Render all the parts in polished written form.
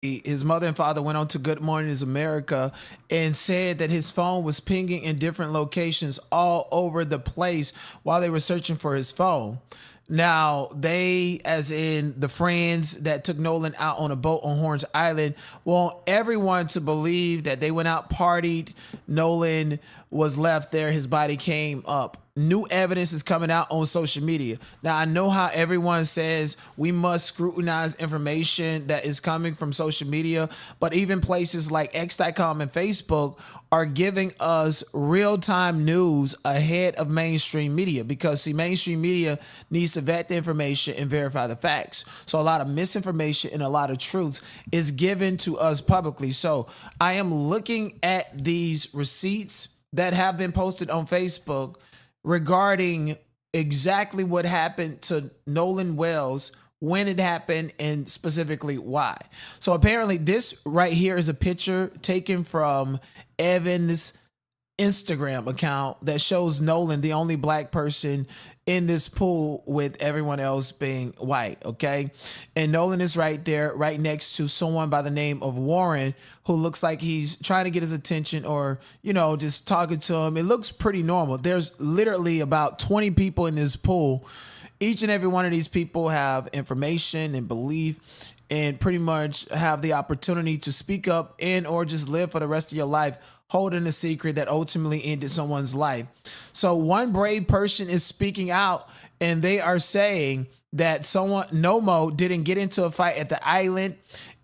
his mother and father went on to Good Morning America and said that his phone was pinging in different locations all over the place while they were searching for his phone. Now, they, as in the friends that took Nolan out on a boat on Horns Island, want everyone to believe that they went out, partied, Nolan was left there, his body came up. New evidence is coming out on social media. Now, I know how everyone says we must scrutinize information that is coming from social media, but even places like X.com and Facebook are giving us real-time news ahead of mainstream media because, see, mainstream media needs to vet the information and verify the facts. So a lot of misinformation and a lot of truth is given to us publicly. So I am looking at these receipts that have been posted on Facebook regarding exactly what happened to Nolan Wells, when it happened, and specifically why. So apparently this right here is a picture taken from Evan's Instagram account that shows Nolan, the only black person in this pool with everyone else being white, okay? And Nolan is right there, right next to someone by the name of Warren, who looks like he's trying to get his attention or, you know, just talking to him. It looks pretty normal. There's literally about 20 people in this pool. Each and every one of these people have information and belief and pretty much have the opportunity to speak up and or just live for the rest of your life holding a secret that ultimately ended someone's life. So one brave person is speaking out and they are saying that someone, Nomo, didn't get into a fight at the island.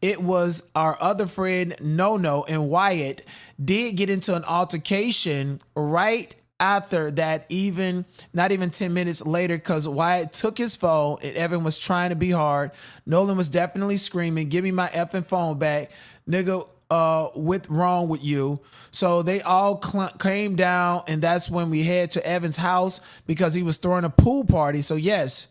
It was our other friend, Nono, and Wyatt did get into an altercation right after that, even not even 10 minutes later, because Wyatt took his phone and Evan was trying to be hard. Nolan was definitely screaming, "Give me my effing phone back, nigga. What's wrong with you?" So they all came down, and that's when we head to Evan's house because he was throwing a pool party. So yes,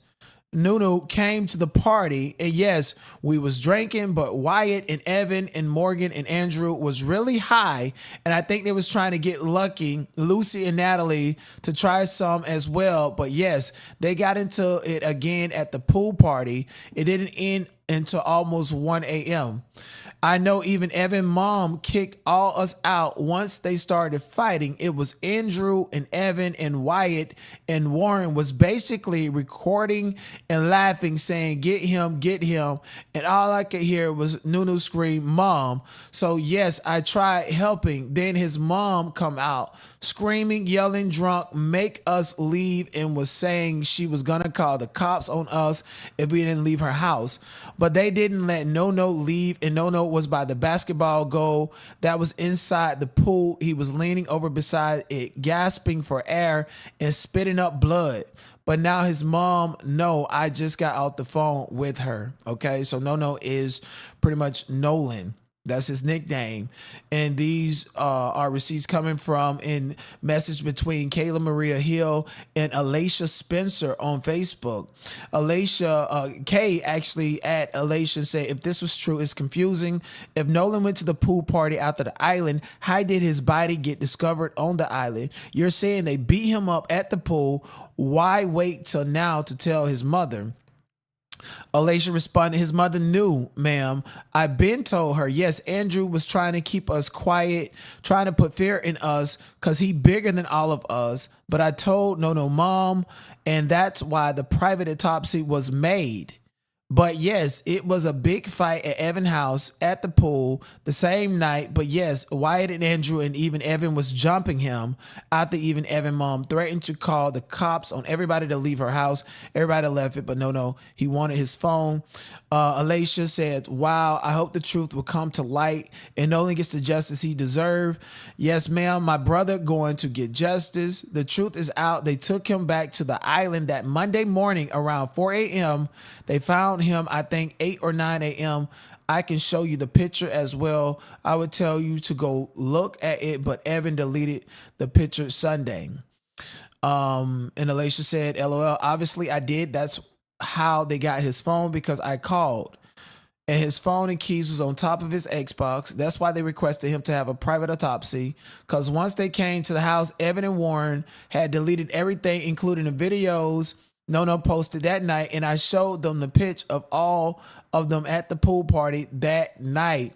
Nunu came to the party, and yes, we was drinking, but Wyatt and Evan and Morgan and Andrew was really high, and I think they was trying to get lucky, Lucy and Natalie, to try some as well. But yes, they got into it again at the pool party. It didn't end until almost 1 a.m. I know even Evan's mom kicked all us out once they started fighting. It was Andrew and Evan and Wyatt, and Warren was basically recording and laughing, saying, get him, get him. And all I could hear was Nunu scream, "Mom." So yes, I tried helping. Then his mom come out screaming, yelling, drunk, make us leave, and was saying she was gonna call the cops on us if we didn't leave her house. But they didn't let Nono leave, and Nono was by the basketball goal that was inside the pool. He was leaning over beside it, gasping for air and spitting up blood. But now his mom, no, I just got out the phone with her. Okay, so Nono is pretty much Nolan. That's his nickname. And these are receipts coming from in message between Kayla Maria Hill and Alacia Spencer on Facebook. Alacia, Kay actually at Alacia said, if this was true, it's confusing. If Nolan went to the pool party after the island, how did his body get discovered on the island? You're saying they beat him up at the pool. Why wait till now to tell his mother? Alacia responded, his mother knew, ma'am. I've been told her. Yes, Andrew was trying to keep us quiet, trying to put fear in us because he bigger than all of us. But I told no, mom, and that's why the private autopsy was made. But yes, it was a big fight at Evan's house at the pool the same night. But yes, Wyatt and Andrew and even Evan was jumping him after even Evan's mom threatened to call the cops on everybody to leave her house. Everybody left it, but no, he wanted his phone. Alacia said, wow, I hope the truth will come to light and Nolan gets the justice he deserved. Yes, ma'am, my brother going to get justice. The truth is out. They took him back to the island that Monday morning around 4 a.m. They found him, I think 8 or 9 a.m. I can show you the picture as well. I would tell you to go look at it, but Evan deleted the picture Sunday. And Alacia said, LOL, obviously I did. That's how they got his phone because I called. And his phone and keys was on top of his Xbox. That's why they requested him to have a private autopsy. Because once they came to the house, Evan and Warren had deleted everything, including the videos No posted that night, and I showed them the pitch of all of them at the pool party that night.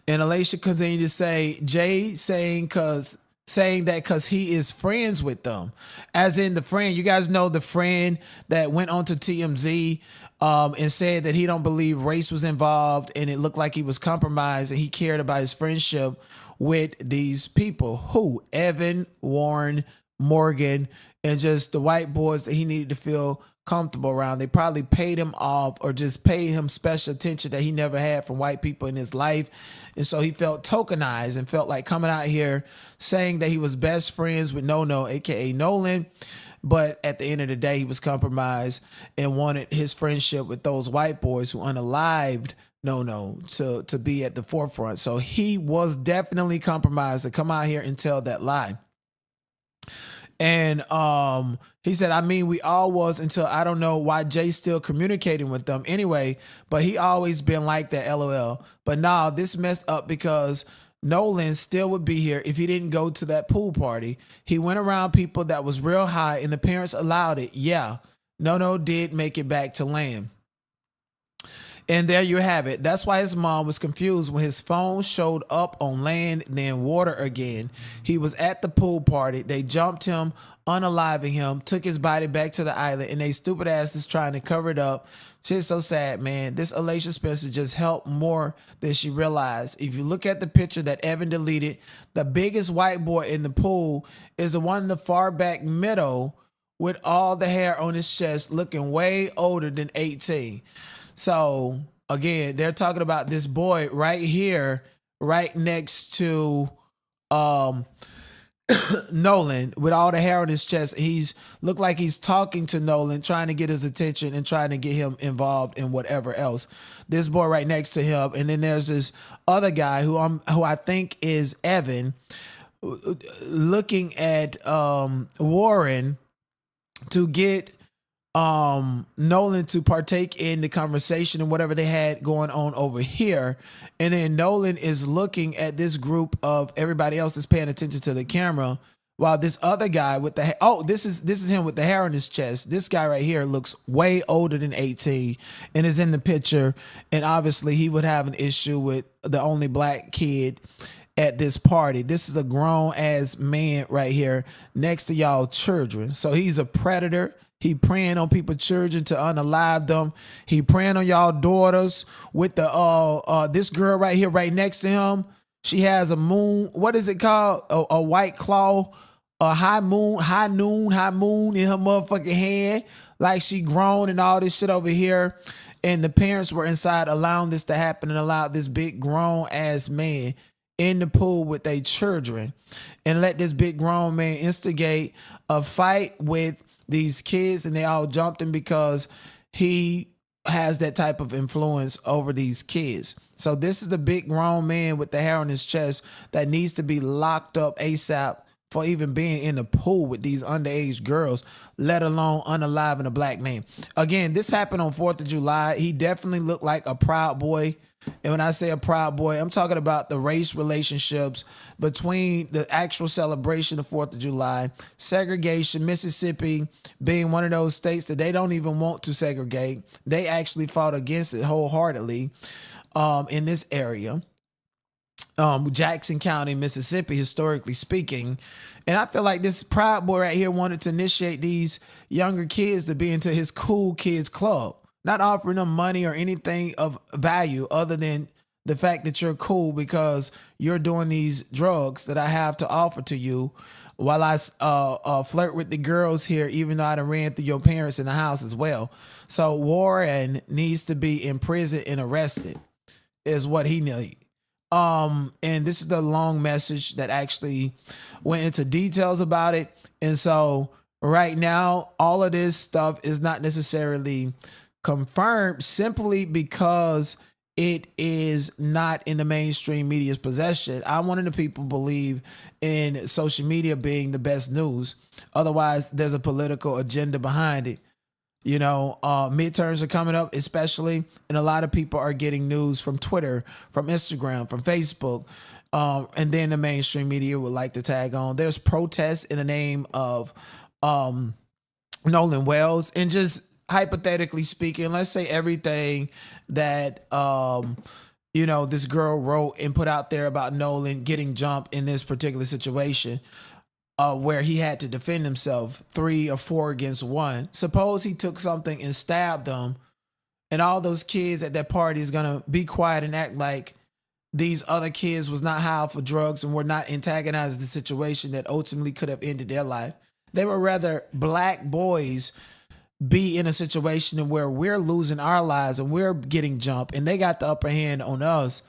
And Alicia continued to say, Jay saying that because he is friends with them, as in the friend. You guys know the friend that went on to TMZ and said that he don't believe race was involved, and it looked like he was compromised, and he cared about his friendship with these people. Who? Evan, Warren, Morgan, and just the white boys that he needed to feel comfortable around. They probably paid him off or just paid him special attention that he never had from white people in his life. And so he felt tokenized and felt like coming out here saying that he was best friends with No, aka Nolan. But at the end of the day, he was compromised and wanted his friendship with those white boys who unalived No to be at the forefront. So he was definitely compromised to come out here and tell that lie. And he said, I mean, we all was until I don't know why Jay's still communicating with them anyway, but he always been like that, LOL. But nah, this messed up because Nolan still would be here if he didn't go to that pool party. He went around people that was real high and the parents allowed it. Yeah, No did make it back to land. And there you have it. That's why his mom was confused when his phone showed up on land and then water again. He was at the pool party. They jumped him, unaliving him, took his body back to the island, and they stupid asses trying to cover it up. Shit's so sad, man. This Alicia Spencer just helped more than she realized. If you look at the picture that Evan deleted, the biggest white boy in the pool is the one in the far back middle with all the hair on his chest, looking way older than 18. So again, they're talking about this boy right here, right next to Nolan with all the hair on his chest. He's looked like he's talking to Nolan, trying to get his attention and trying to get him involved in whatever else. This boy right next to him, and then there's this other guy who I think is Evan, looking at Warren to get Nolan to partake in the conversation and whatever they had going on over here. And then Nolan is looking at this group of everybody else that's paying attention to the camera, while this other guy with the this is him with the hair on his chest. This guy right here looks way older than 18 and is in the picture, and obviously he would have an issue with the only black kid at this party. This is a grown ass man right here next to y'all children. So he's a predator. He preying on people's children to unalive them. He preying on y'all daughters with the this girl right here, right next to him. She has a moon. What is it called? A white claw, a high moon in her motherfucking hand, like she grown and all this shit over here. And the parents were inside allowing this to happen and allowed this big grown ass man in the pool with their children and let this big grown man instigate a fight with these kids, and they all jumped him because he has that type of influence over these kids. So this is the big grown man with the hair on his chest that needs to be locked up ASAP for even being in the pool with these underage girls, let alone unaliving a black man. Again, this happened on 4th of July. He definitely looked like a Proud Boy. And when I say a Proud Boy, I'm talking about the race relationships between the actual celebration of 4th of July, segregation, Mississippi being one of those states that they don't even want to segregate. They actually fought against it wholeheartedly in this area. Jackson County, Mississippi, historically speaking. And I feel like this Proud Boy right here wanted to initiate these younger kids to be into his cool kids club. Not offering them money or anything of value other than the fact that you're cool because you're doing these drugs that I have to offer to you while I flirt with the girls here, even though I done ran through your parents in the house as well. So Warren needs to be in prison and arrested is what he needs. And this is the long message that actually went into details about it. And so right now, all of this stuff is not necessarily confirmed simply because it is not in the mainstream media's possession. I'm one of the people believe in social media being the best news. Otherwise, there's a political agenda behind it. You know, midterms are coming up, especially, and a lot of people are getting news from Twitter, from Instagram, from Facebook, and then the mainstream media would like to tag on. There's protests in the name of Nolan Wells, and just hypothetically speaking, let's say everything that this girl wrote and put out there about Nolan getting jumped in this particular situation, where he had to defend himself 3 or 4 against 1. Suppose he took something and stabbed them, and all those kids at that party is gonna be quiet and act like these other kids was not high for drugs and were not antagonizing the situation that ultimately could have ended their life. They would rather black boys be in a situation where we're losing our lives and we're getting jumped and they got the upper hand on us.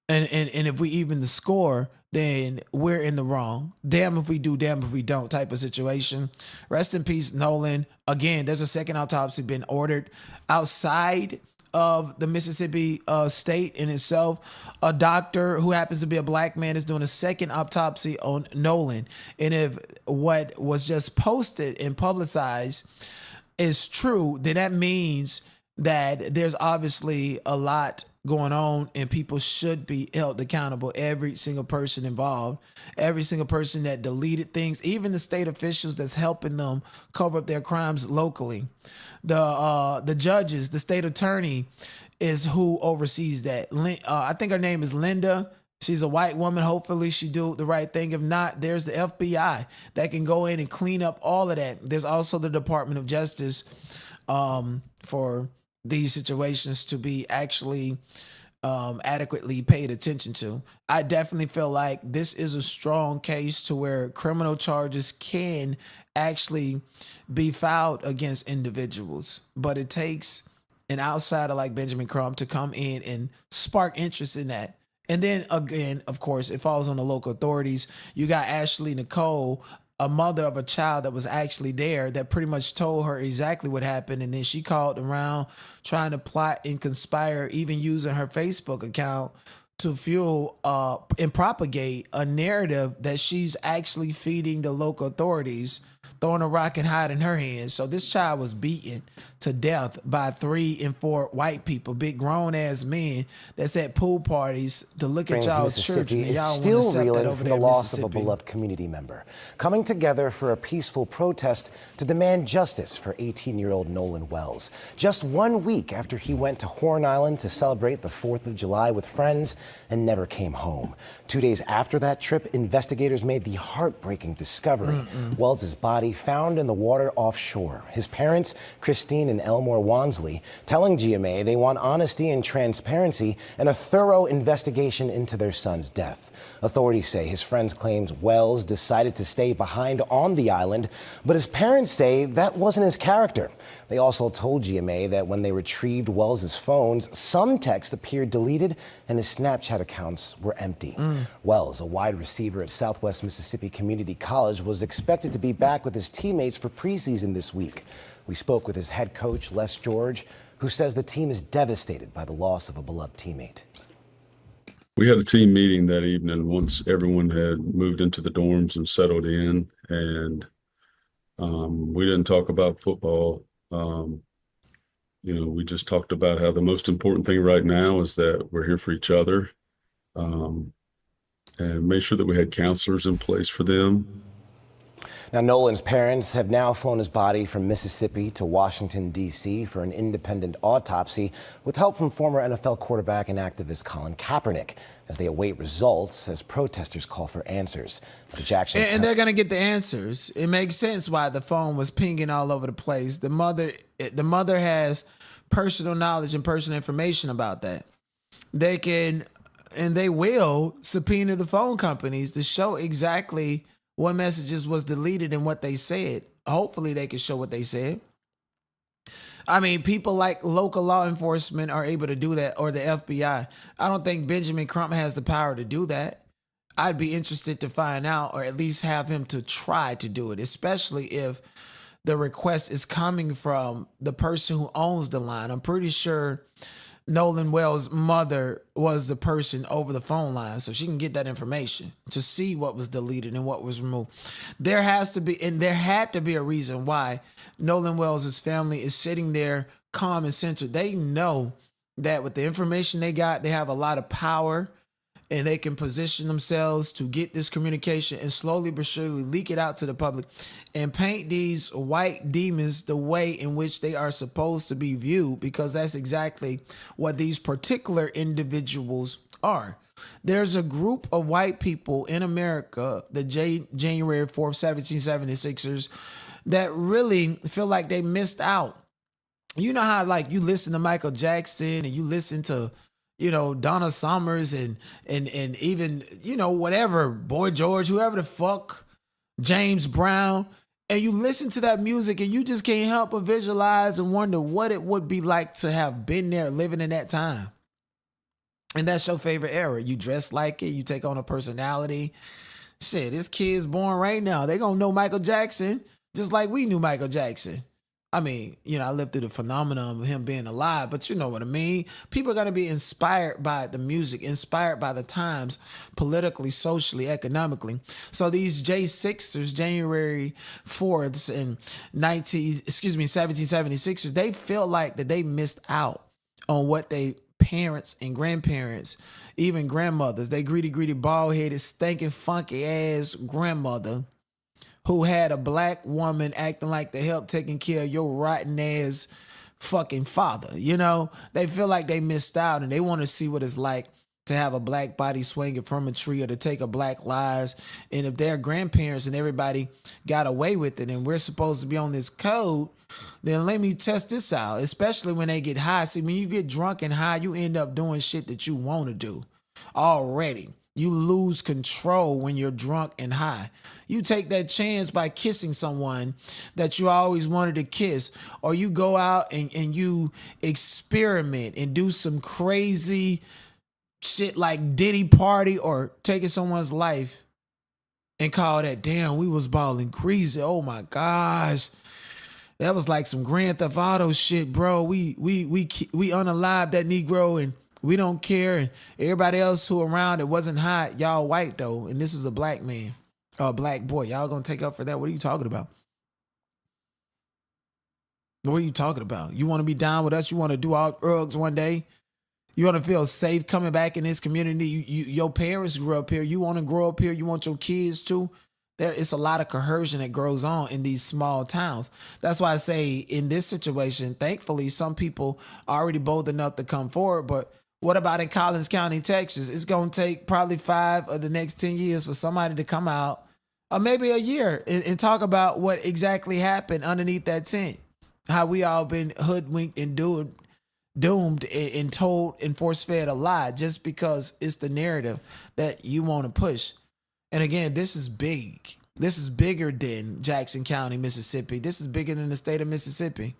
And if we even the score, then we're in the wrong. Damn if we do, damn if we don't type of situation. Rest in peace, Nolan. Again, there's a second autopsy been ordered outside of the Mississippi state in itself. A doctor who happens to be a black man is doing a second autopsy on Nolan. And if what was just posted and publicized is true, then that means that there's obviously a lot going on and people should be held accountable. Every single person involved, every single person that deleted things, even the state officials that's helping them cover up their crimes locally. The judges, the state attorney is who oversees that. I think her name is Linda. She's a white woman. Hopefully she do the right thing. If not, there's the FBI that can go in and clean up all of that. There's also the Department of Justice for these situations to be actually adequately paid attention to. I definitely feel like this is a strong case to where criminal charges can actually be filed against individuals, but it takes an outsider like Benjamin Crump to come in and spark interest in that. And then again, of course, it falls on the local authorities. You got Ashlee Nicole, a mother of a child that was actually there, that pretty much told her exactly what happened. And then she called around trying to plot and conspire, even using her Facebook account to fuel and propagate a narrative that she's actually feeding the local authorities, throwing a rock and hiding her hands. So this child was beaten to death by 3 and 4 white people, big grown ass men that's at pool parties to look at y'all's children. And y'all still want to reeling over from the loss of a beloved community member, coming together for a peaceful protest to demand justice for 18-year-old Nolan Wells. Just 1 week after he went to Horn Island to celebrate the 4th of July with friends and never came home. 2 days after that trip, investigators made the heartbreaking discovery. Wells's body found in the water offshore. His parents, Christine and Elmore Wansley, telling GMA they want honesty and transparency and a thorough investigation into their son's death. Authorities say his friends claimed Wells decided to stay behind on the island, but his parents say that wasn't his character. They also told GMA that when they retrieved Wells's phones, some texts appeared deleted and his Snapchat accounts were empty. Wells, a wide receiver at Southwest Mississippi Community College, was expected to be back with his teammates for preseason this week. We spoke with his head coach, Les George, who says the team is devastated by the loss of a beloved teammate. We had a team meeting that evening once everyone had moved into the dorms and settled in, and we didn't talk about football. We just talked about how the most important thing right now is that we're here for each other, and made sure that we had counselors in place for them. Now, Nolan's parents have now flown his body from Mississippi to Washington, D.C. for an independent autopsy with help from former NFL quarterback and activist Colin Kaepernick as they await results as protesters call for answers. And they're going to get the answers. It makes sense why the phone was pinging all over the place. The mother has personal knowledge and personal information about that. They can, and they will, subpoena the phone companies to show exactly what messages was deleted and what they said. Hopefully they can show what they said. I mean, people like local law enforcement are able to do that, or the FBI. I don't think Benjamin Crump has the power to do that. I'd be interested to find out, or at least have him to try to do it, especially if the request is coming from the person who owns the line. I'm pretty sure Nolan Wells' mother was the person over the phone line, so she can get that information to see what was deleted and what was removed. There has to be, and there had to be a reason why Nolan Wells' family is sitting there calm and centered. They know that with the information they got, they have a lot of power and they can position themselves to get this communication and slowly but surely leak it out to the public and paint these white demons the way in which they are supposed to be viewed, because that's exactly what these particular individuals are. There's a group of white people in America, the January 4th, 1776ers, that really feel like they missed out. You know how like you listen to Michael Jackson and you listen to, Donna Summers and even, whatever, Boy George, whoever the fuck, James Brown, and you listen to that music and you just can't help but visualize and wonder what it would be like to have been there living in that time. And that's your favorite era. You dress like it, you take on a personality. Shit, this kid's born right now. They gonna know Michael Jackson just like we knew Michael Jackson. I mean, I lived through the phenomenon of him being alive, but you know what I mean? People are going to be inspired by the music, inspired by the times, politically, socially, economically. So these J6ers, January 4th and 1776ers, they feel like that they missed out on what they parents and grandparents, even grandmothers, they greedy, bald-headed, stinking, funky ass grandmother who had a black woman acting like the help taking care of your rotten ass fucking father. They feel like they missed out and they want to see what it's like to have a black body swinging from a tree or to take a black lives. And if their grandparents and everybody got away with it and we're supposed to be on this code, then let me test this out, especially when they get high. See, when you get drunk and high, you end up doing shit that you want to do already. You lose control when you're drunk and high. You take that chance by kissing someone that you always wanted to kiss, or you go out and you experiment and do some crazy shit like Diddy party or taking someone's life and call that, damn, we was balling greasy. Oh my gosh. That was like some Grand Theft Auto shit, bro. We unalived that Negro and we don't care. And everybody else who around it wasn't hot. Y'all white though. And this is a black man, a black boy. Y'all gonna take up for that? What are you talking about? What are you talking about? You want to be down with us? You want to do all drugs one day? You want to feel safe coming back in this community? Your parents grew up here. You want to grow up here? You want your kids to? It's a lot of coercion that grows on in these small towns. That's why I say in this situation, thankfully, some people are already bold enough to come forward, but what about in Collins County, Texas? It's going to take probably 5 of the next 10 years for somebody to come out, or maybe a year, and talk about what exactly happened underneath that tent. How we all been hoodwinked and doomed and told and force-fed a lie just because it's the narrative that you want to push. And again, this is big. This is bigger than Jackson County, Mississippi. This is bigger than the state of Mississippi.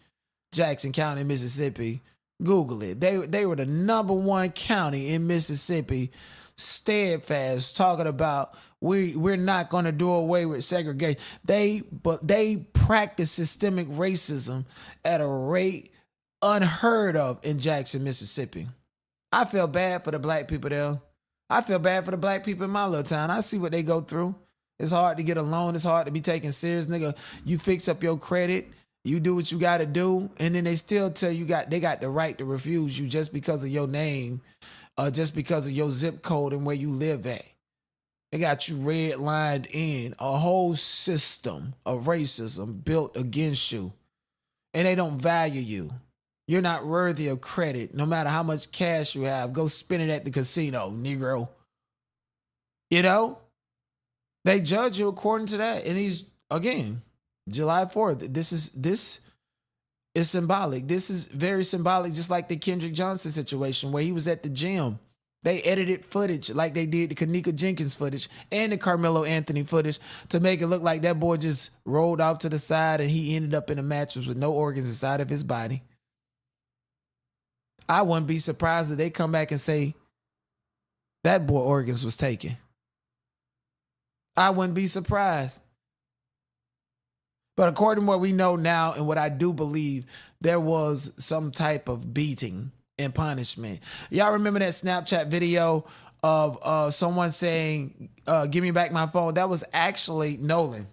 Jackson County, Mississippi. Google it. They were the #1 county in Mississippi, steadfast, talking about we're not going to do away with segregation. They practice systemic racism at a rate unheard of in Jackson, Mississippi. I feel bad for the black people there. I feel bad for the black people in my little town. I see what they go through. It's hard to get a loan. It's hard to be taken serious, nigga. You fix up your credit. You do what you got to do, and then they still tell you they got the right to refuse you just because of your name, just because of your zip code and where you live at. They got you redlined in a whole system of racism built against you, and they don't value you. You're not worthy of credit, no matter how much cash you have. Go spend it at the casino, Negro. They judge you according to that, and again. July 4th, this is symbolic. This is very symbolic, just like the Kendrick Johnson situation where he was at the gym. They edited footage like they did the Kanika Jenkins footage and the Carmelo Anthony footage to make it look like that boy just rolled off to the side and he ended up in a mattress with no organs inside of his body. I wouldn't be surprised if they come back and say that boy organs was taken. I wouldn't be surprised. But according to what we know now and what I do believe, there was some type of beating and punishment. Y'all remember that Snapchat video of someone saying, give me back my phone? That was actually Nolan.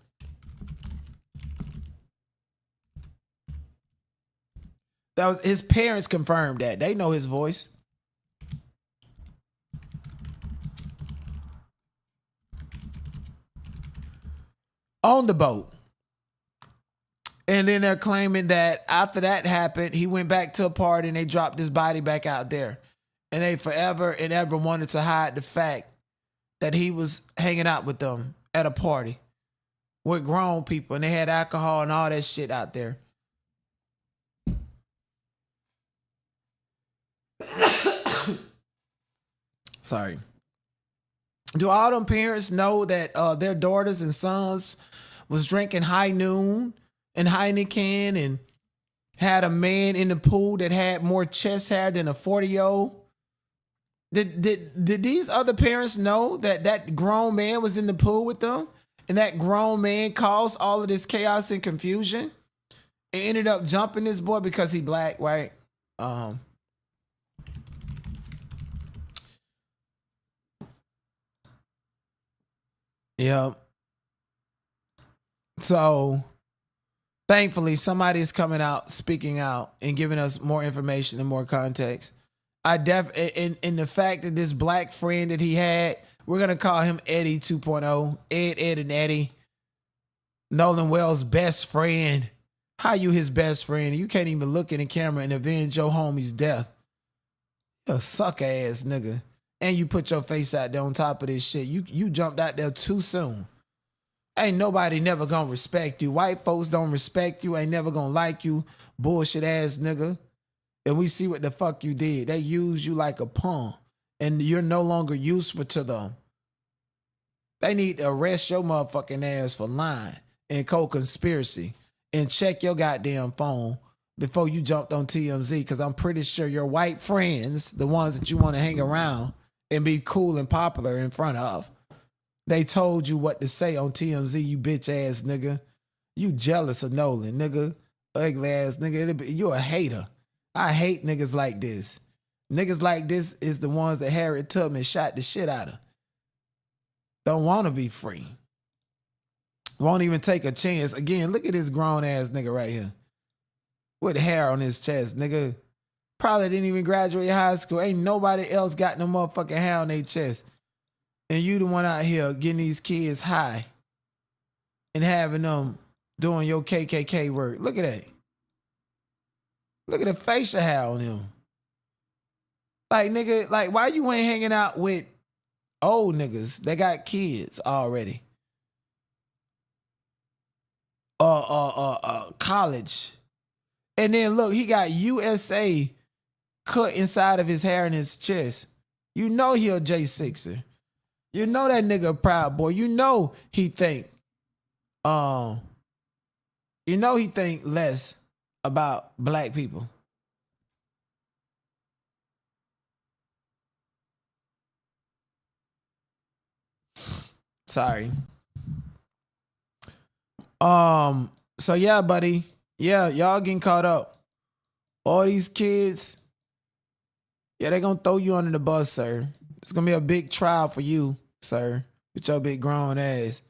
That was his parents confirmed that. They know his voice. on the boat. And then they're claiming that after that happened, he went back to a party and they dropped his body back out there. And they forever and ever wanted to hide the fact that he was hanging out with them at a party with grown people and they had alcohol and all that shit out there. Sorry. Do all them parents know that their daughters and sons was drinking High Noon and Heineken and had a man in the pool that had more chest hair than a 40-year-old? Did these other parents know that that grown man was in the pool with them and that grown man caused all of this chaos and confusion and ended up jumping this boy because he black, right? Yeah. So thankfully, somebody is coming out, speaking out, and giving us more information and more context. In the fact that this black friend that he had, we're gonna call him Eddie 2.0, Ed, and Eddie, Nolan Wells' best friend. How you his best friend? You can't even look in the camera and avenge your homie's death. You a suck ass nigga. And you put your face out there on top of this shit. You jumped out there too soon. Ain't nobody never gonna respect you. White folks don't respect you. Ain't never gonna like you. Bullshit ass nigga. And we see what the fuck you did. They use you like a pawn. And you're no longer useful to them. They need to arrest your motherfucking ass for lying and co-conspiracy. And check your goddamn phone before you jumped on TMZ. Because I'm pretty sure your white friends, the ones that you want to hang around and be cool and popular in front of, they told you what to say on TMZ, you bitch ass nigga. You jealous of Nolan, nigga. Ugly ass nigga. You a hater. I hate niggas like this. Niggas like this is the ones that Harriet Tubman shot the shit out of. Don't want to be free. Won't even take a chance. Again, look at this grown ass nigga right here. With hair on his chest, nigga. Probably didn't even graduate high school. Ain't nobody else got no motherfucking hair on their chest. And you the one out here getting these kids high and having them doing your KKK work. Look at that. Look at the facial hair on him. Like, nigga, like, why you ain't hanging out with old niggas that got kids already? College. And then look, he got USA cut inside of his hair and his chest. You know he a J6er. You know that nigga a Proud Boy. You know he think less about black people. Sorry. So yeah, buddy. Yeah, y'all getting caught up. All these kids, yeah, they gonna throw you under the bus, sir. It's gonna be a big trial for you, sir, with your big grown ass.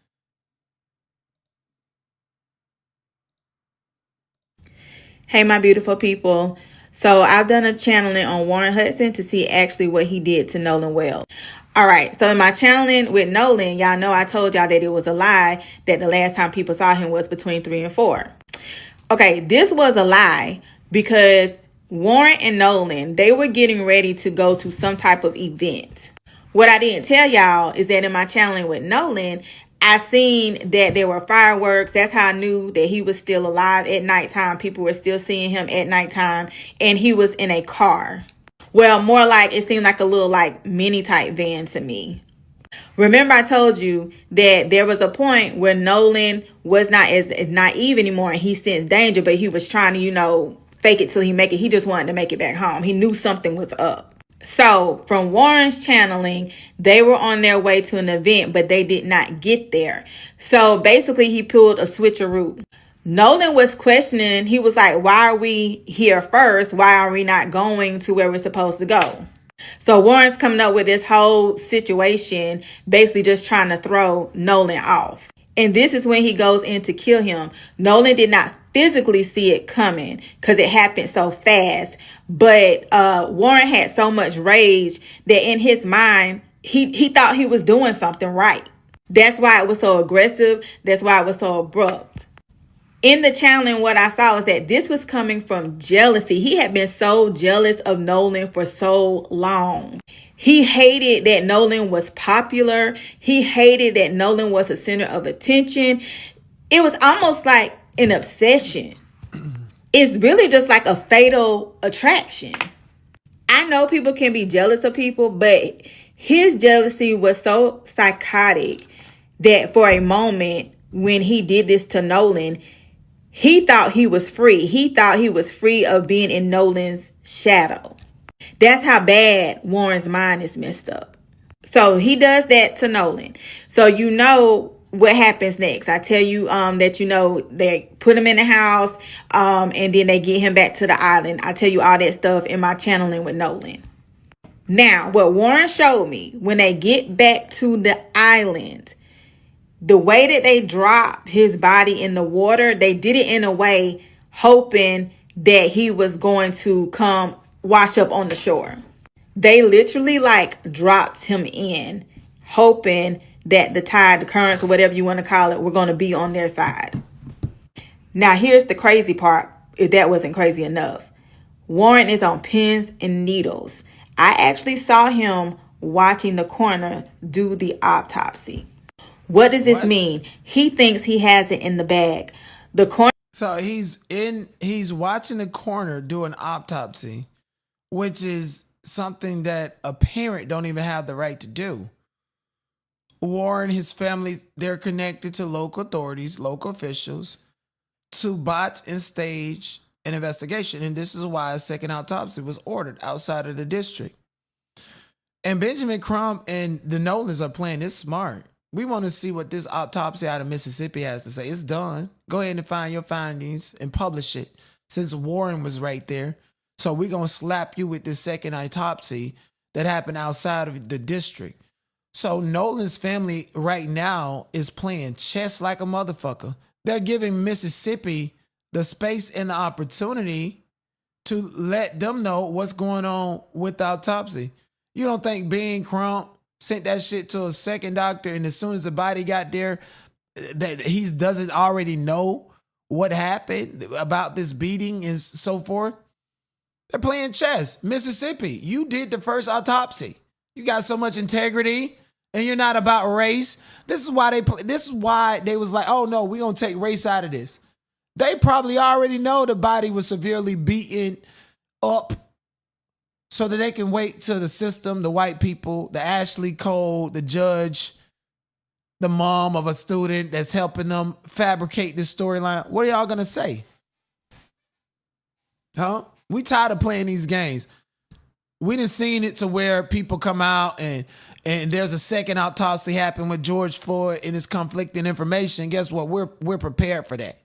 Hey, my beautiful people. So I've done a channeling on Warren Hudson to see actually what he did to Nolan Wells. All right. So in my channeling with Nolan, y'all know I told y'all that it was a lie that the last time people saw him was between 3 and 4. Okay. This was a lie because Warren and Nolan, they were getting ready to go to some type of event. What I didn't tell y'all is that in my channeling with Nolan, I seen that there were fireworks. That's how I knew that he was still alive at nighttime. People were still seeing him at nighttime. And he was in a car. Well, more like it seemed like a little like mini type van to me. Remember I told you that there was a point where Nolan was not as naive anymore and he sensed danger, but he was trying to, fake it till he make it. He just wanted to make it back home. He knew something was up. So from Warren's channeling, they were on their way to an event, but they did not get there. So basically he pulled a switcheroo. Nolan was questioning. He was like, why are we here first? Why are we not going to where we're supposed to go? So Warren's coming up with this whole situation, basically just trying to throw Nolan off. And this is when he goes in to kill him. Nolan did not physically see it coming because it happened so fast. But Warren had so much rage that in his mind, he thought he was doing something right. That's why it was so aggressive. That's why it was so abrupt. In the channeling, what I saw was that this was coming from jealousy. He had been so jealous of Nolan for so long. He hated that Nolan was popular. He hated that Nolan was a center of attention. It was almost like an obsession. It's really just like a fatal attraction. I know people can be jealous of people, but his jealousy was so psychotic that for a moment when he did this to Nolan, he thought he was free. He thought he was free of being in Nolan's shadow. That's how bad Warren's mind is messed up. So he does that to Nolan. So you know what happens next. I tell you that they put him in the house and then they get him back to the island. I tell you all that stuff in my channeling with Nolan. Now, what Warren showed me, when they get back to the island, the way that they drop his body in the water, they did it in a way hoping that he was going to come wash up on the shore. They literally dropped him in, hoping that the tide, the currents, or whatever you want to call it, were going to be on their side. Now, here's the crazy part, if that wasn't crazy enough. Warren is on pins and needles. I actually saw him watching the coroner do the autopsy. What does this mean? He thinks he has it in the bag. The coroner. So he's watching the coroner do an autopsy, which is something that a parent don't even have the right to do. Warren, his family, they're connected to local authorities, local officials, to botch and stage an investigation. And this is why a second autopsy was ordered outside of the district. And Benjamin Crump and the Nolans are playing this smart. We want to see what this autopsy out of Mississippi has to say. It's done. Go ahead and find your findings and publish it, since Warren was right there. So we're going to slap you with this second autopsy that happened outside of the district. So Nolan's family right now is playing chess like a motherfucker. They're giving Mississippi the space and the opportunity to let them know what's going on with the autopsy. You don't think Ben Crump sent that shit to a second doctor, and as soon as the body got there, that he doesn't already know what happened about this beating and so forth? They're playing chess. Mississippi, you did the first autopsy. You got so much integrity, and you're not about race. This is why they was like, oh no, we're gonna take race out of this. They probably already know the body was severely beaten up, so that they can wait till the system, the white people, the Ashlee Cole, the judge, the mom of a student that's helping them fabricate this storyline. What are y'all gonna say? Huh? We tired of playing these games. We done seen it to where people come out and there's a second autopsy happen with George Floyd and it's conflicting information. Guess what? We're prepared for that.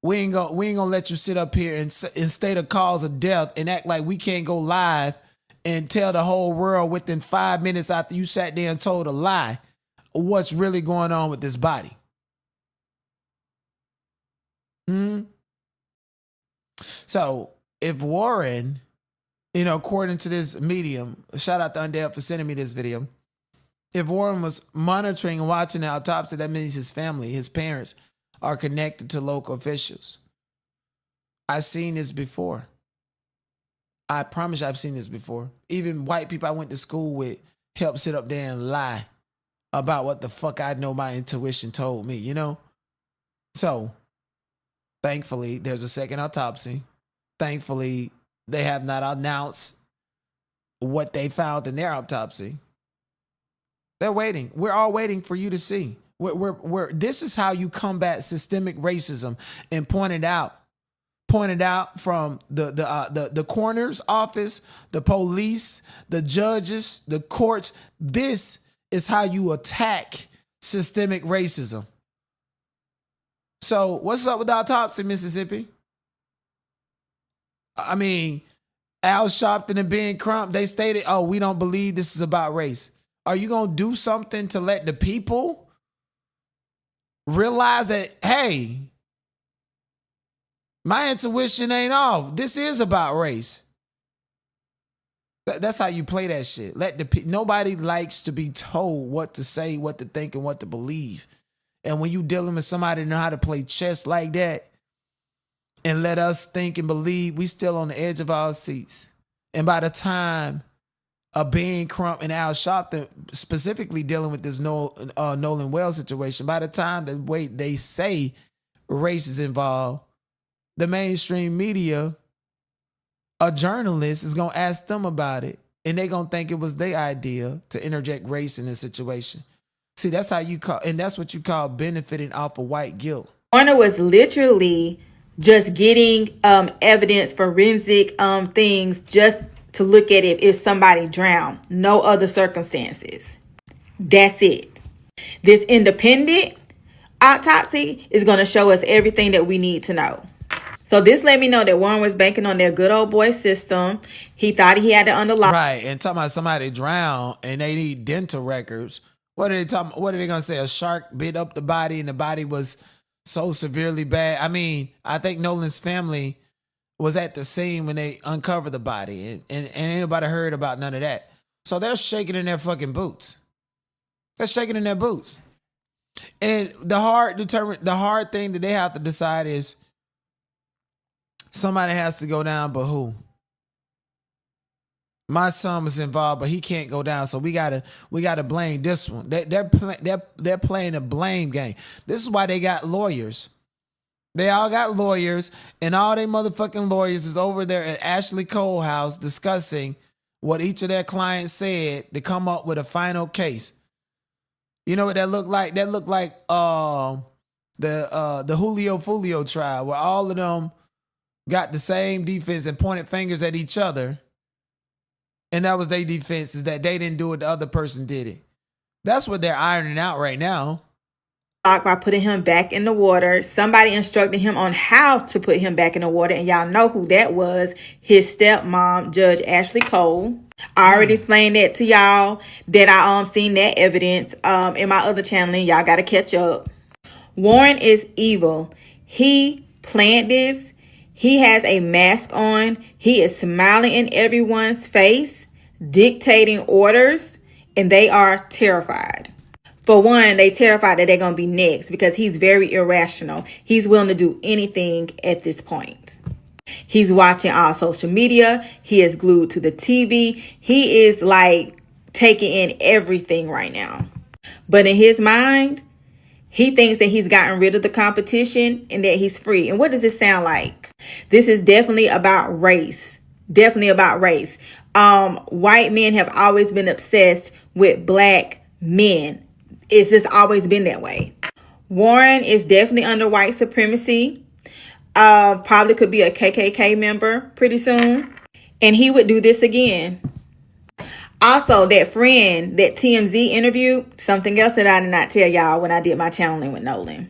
We ain't gonna let you sit up here and state a cause of death and act like we can't go live and tell the whole world within 5 minutes after you sat there and told a lie what's really going on with this body. So if Warren, according to this medium, shout out to Undead for sending me this video. If Warren was monitoring and watching the autopsy, that means his family, his parents, are connected to local officials. I've seen this before. I promise you I've seen this before. Even white people I went to school with helped sit up there and lie about what the fuck I know my intuition told me, So, thankfully, there's a second autopsy. Thankfully, they have not announced what they found in their autopsy. They're waiting. We're all waiting for you to see. This is how you combat systemic racism and pointed out from the coroner's office, the police, the judges, the courts. This is how you attack systemic racism. So what's up with the autopsy, Mississippi? I mean, Al Sharpton and Ben Crump, they stated, oh, we don't believe this is about race. Are you going to do something to let the people realize that, hey, my intuition ain't off. This is about race. That's how you play that shit. Nobody likes to be told what to say, what to think, and what to believe. And when you dealing with somebody that know how to play chess like that, and let us think and believe, we still on the edge of our seats. And by the time Bean Crump and Al Sharpton specifically dealing with this Nolan Wells situation, by the time the way they say race is involved, the mainstream media, a journalist is going to ask them about it. And they're going to think it was their idea to interject race in this situation. See, that's how you call, and that's what you call benefiting off of white guilt. Warner was literally just getting evidence, forensic things, just to look at it if somebody drowned. No other circumstances. That's it. This independent autopsy is going to show us everything that we need to know. So this let me know that Warren was banking on their good old boy system. He thought he had to underlie. Right, and talking about somebody drowned and they need dental records. What are they talking? What are they gonna say? A shark bit up the body and the body was so severely bad. I mean, I think Nolan's family was at the scene when they uncovered the body, and anybody heard about none of that. So they're shaking in their fucking boots. They're shaking in their boots. And the hard thing that they have to decide is somebody has to go down, but who? My son was involved, but he can't go down, so we gotta blame this one. They're playing a blame game. This is why they got lawyers. They all got lawyers, and all they motherfucking lawyers is over there at Ashlee Cole house discussing what each of their clients said to come up with a final case. You know what that looked like? That looked like the Julio Fulio trial, where all of them got the same defense and pointed fingers at each other. And that was their defense, is that they didn't do it, the other person did it. That's what they're ironing out right now. By putting him back in the water. Somebody instructed him on how to put him back in the water. And y'all know who that was. His stepmom, Judge Ashlee Cole. I already explained that to y'all, that I seen that evidence in my other channel. And y'all got to catch up. Warren is evil. He planned this. He has a mask on. He is smiling in everyone's face, dictating orders, and they are terrified. For one, they terrified that they're going to be next because he's very irrational. He's willing to do anything at this point. He's watching all social media. He is glued to the TV. He is like taking in everything right now. But in his mind, he thinks that he's gotten rid of the competition and that he's free. And what does this sound like? This is definitely about race. Definitely about race. White men have always been obsessed with black men. It's just always been that way. Warren is definitely under white supremacy. Probably could be a KKK member pretty soon. And he would do this again. Also, that friend that TMZ interviewed, something else that I did not tell y'all when I did my channeling with Nolan.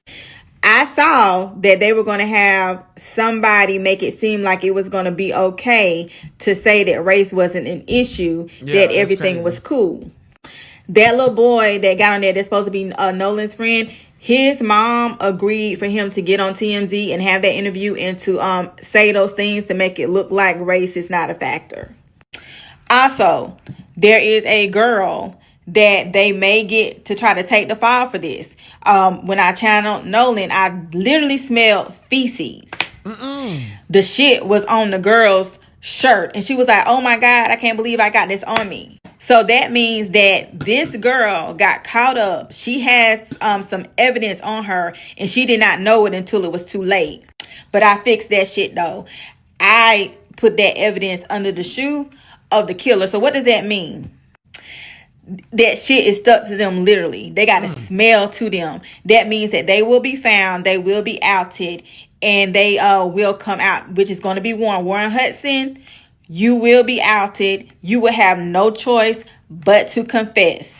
I saw that they were going to have somebody make it seem like it was going to be okay to say that race wasn't an issue, that everything was cool. That little boy that got on there that's supposed to be Nolan's friend, his mom agreed for him to get on TMZ and have that interview and to say those things to make it look like race is not a factor. Also, there is a girl that they may get to try to take the fall for this. When I channeled Nolan, I literally smelled feces. The shit was on the girl's shirt. And she was like, oh my God, I can't believe I got this on me. So that means that this girl got caught up. She has some evidence on her and she did not know it until it was too late. But I fixed that shit though. I put that evidence under the shoe of the killer. So what does that mean? That shit is stuck to them literally. They got a smell to them. That means that they will be found, they will be outed, and they will come out, which is going to be Warren Hudson. You will be outed. You will have no choice but to confess.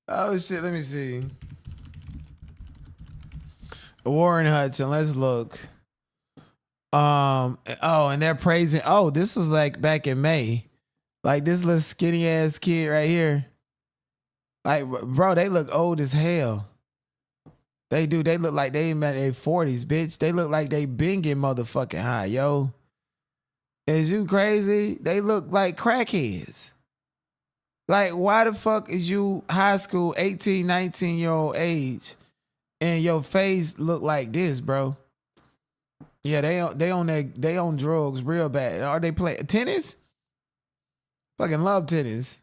Oh shit, let me see. Warren Hudson, let's look. And they're praising. Oh, this was like back in May. Like this little skinny ass kid right here. Like, bro, they look old as hell. They do. They look like they in their 40s, bitch. They look like they been getting motherfucking high, yo. Is you crazy? They look like crackheads. Like, why the fuck is you high school, 18, 19-year-old age, and your face look like this, bro? Yeah, they on drugs real bad. Are they playing tennis? Fucking love tennis.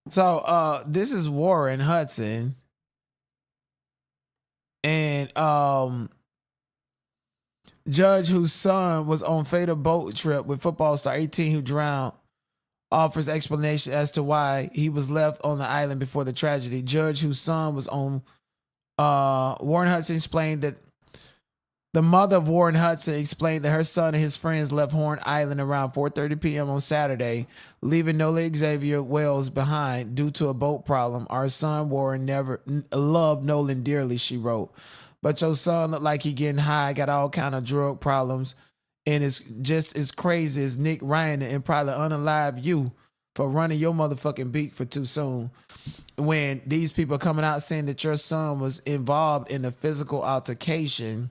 So this is Warren Hudson. And judge whose son was on fatal boat trip with football star 18 who drowned offers explanation as to why he was left on the island before the tragedy. Judge whose son was on Warren Hudson explained that the mother of Warren Hudson explained that her son and his friends left Horn Island around 4:30 p.m. on Saturday, leaving Nolan Xavier Wells behind due to a boat problem. Our son Warren never loved Nolan dearly, she wrote. But your son looked like he getting high, got all kind of drug problems, and is just as crazy as Nick Ryan and probably unalive you for running your motherfucking beat for too soon. When these people coming out saying that your son was involved in a physical altercation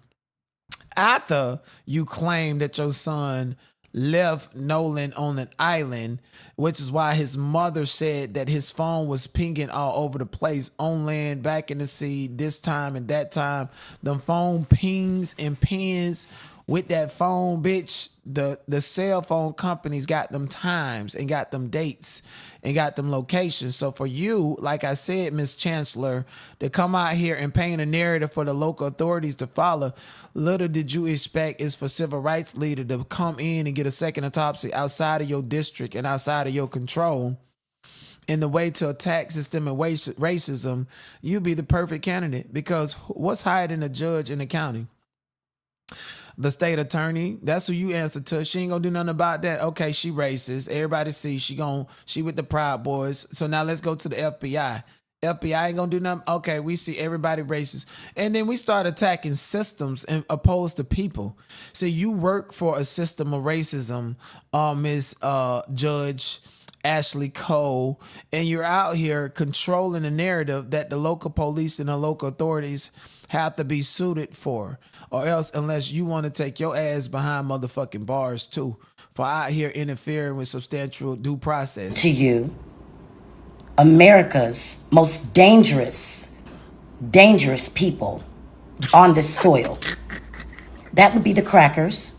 after you claim that your son left Nolan on an island, which is why his mother said that his phone was pinging all over the place, on land, back in the sea, this time and that time. The phone pings and pins with that phone, bitch. The cell phone companies got them times and got them dates and got them locations. So for you, like I said, Miss Chancellor, to come out here and paint a narrative for the local authorities to follow, little did you expect is for civil rights leader to come in and get a second autopsy outside of your district and outside of your control. In the way to attack systemic racism, you be the perfect candidate, because what's higher than a judge in the county? The state attorney. That's who you answer to. She ain't gonna do nothing about that. Okay, she racist. Everybody see she with the Proud Boys. So now let's go to the FBI. FBI ain't gonna do nothing. Okay, we see everybody racist. And then we start attacking systems and opposed to people. So you work for a system of racism, Ms. Judge Ashlee Cole, and you're out here controlling the narrative that the local police and the local authorities have to be suited for, or else unless you want to take your ass behind motherfucking bars too, for out here interfering with substantial due process. To you, America's most dangerous people on this soil. That would be the crackers.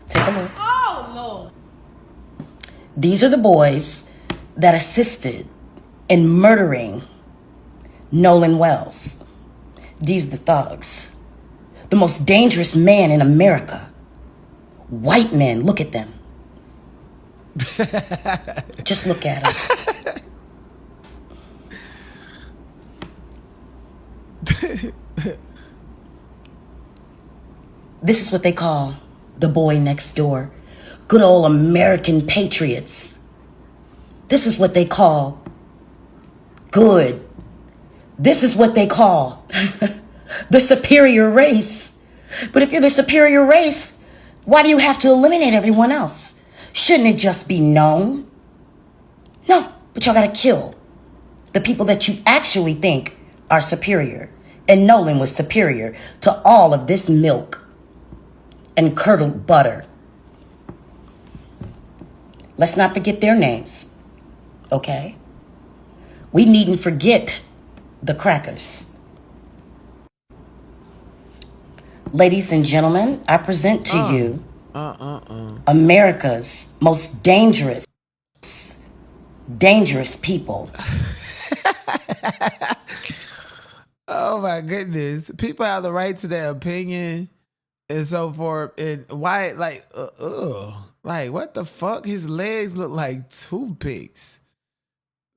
Take a look. Oh, Lord. These are the boys that assisted in murdering Nolan Wells. These are the thugs. The most dangerous man in America. White men, look at them. Just look at them. This is what they call the boy next door. Good old American patriots. This is what they call good. This is what they call the superior race. But if you're the superior race, why do you have to eliminate everyone else? Shouldn't it just be known? No, but y'all gotta kill the people that you actually think are superior. And Nolan was superior to all of this milk and curdled butter. Let's not forget their names, okay? We needn't forget the crackers. Ladies and gentlemen, I present to you America's most dangerous people. Oh my goodness. People have the right to their opinion and so forth. And why, like, like, what the fuck? His legs look like toothpicks.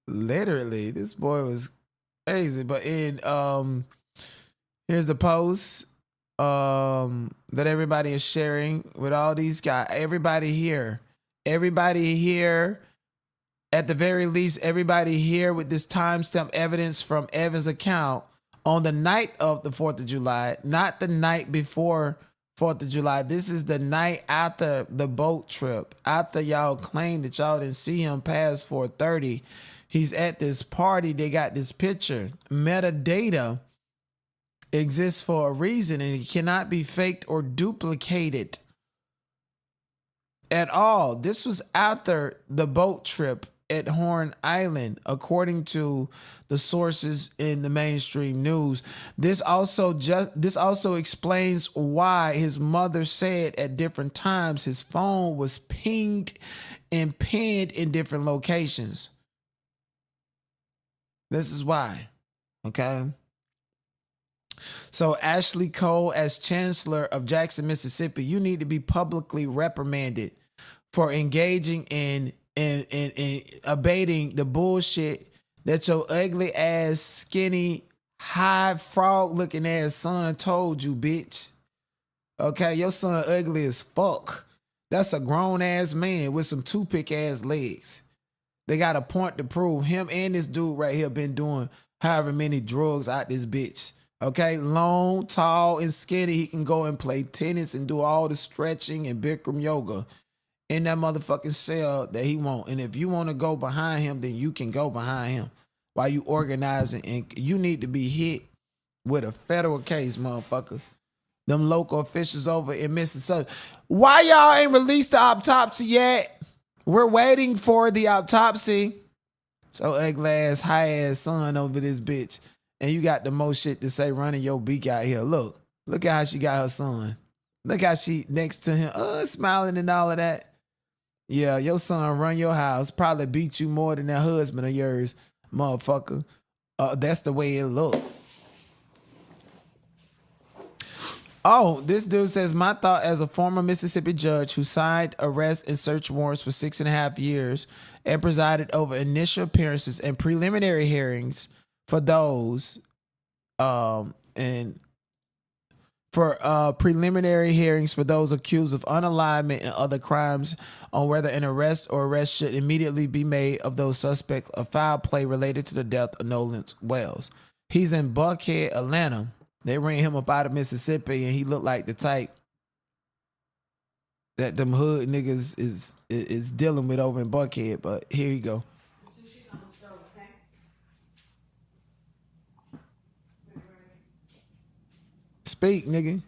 Literally, this boy was crazy. But in here's the post that everybody is sharing with all these guys. Everybody here, at the very least, everybody here with this timestamp evidence from Evan's account on the night of the 4th of July, not the night before 4th of July. This is the night after the boat trip, after y'all claimed that y'all didn't see him past 4:30. He's at this party. They got this picture. Metadata exists for a reason, and it cannot be faked or duplicated at all. This was after the boat trip at Horn Island, according to the sources in the mainstream news. This also explains why his mother said at different times his phone was pinged and pinned in different locations. This is why. Okay. So Ashlee Cole, as Chancellor of Jackson, Mississippi, you need to be publicly reprimanded for engaging in abating the bullshit that your ugly ass, skinny, high frog looking ass son told you, bitch. Okay, your son ugly as fuck. That's a grown ass man with some toothpick ass legs. They got a point to prove. Him and this dude right here been doing however many drugs out this bitch. Okay, long, tall, and skinny. He can go and play tennis and do all the stretching and Bikram yoga in that motherfucking cell that he want. And if you want to go behind him, then you can go behind him while you organizing. And you need to be hit with a federal case, motherfucker. Them local officials over in Mississippi. Why y'all ain't released the autopsy yet? We're waiting for the autopsy. So ugly ass, high ass son over this bitch. And you got the most shit to say running your beak out here. Look at how she got her son. Look how she next to him, smiling and all of that. Yeah, your son run your house, probably beat you more than that husband of yours, motherfucker. That's the way it look. Oh, this dude says, my thought as a former Mississippi judge who signed arrest and search warrants for 6.5 years and presided over initial appearances and preliminary hearings for those, preliminary hearings for those accused of unalignment and other crimes on whether an arrest or arrest should immediately be made of those suspects of foul play related to the death of Nolan Wells. He's in Buckhead, Atlanta. They ran him up out of Mississippi, and he looked like the type that them hood niggas is dealing with over in Buckhead. But here you go. Speak, nigga.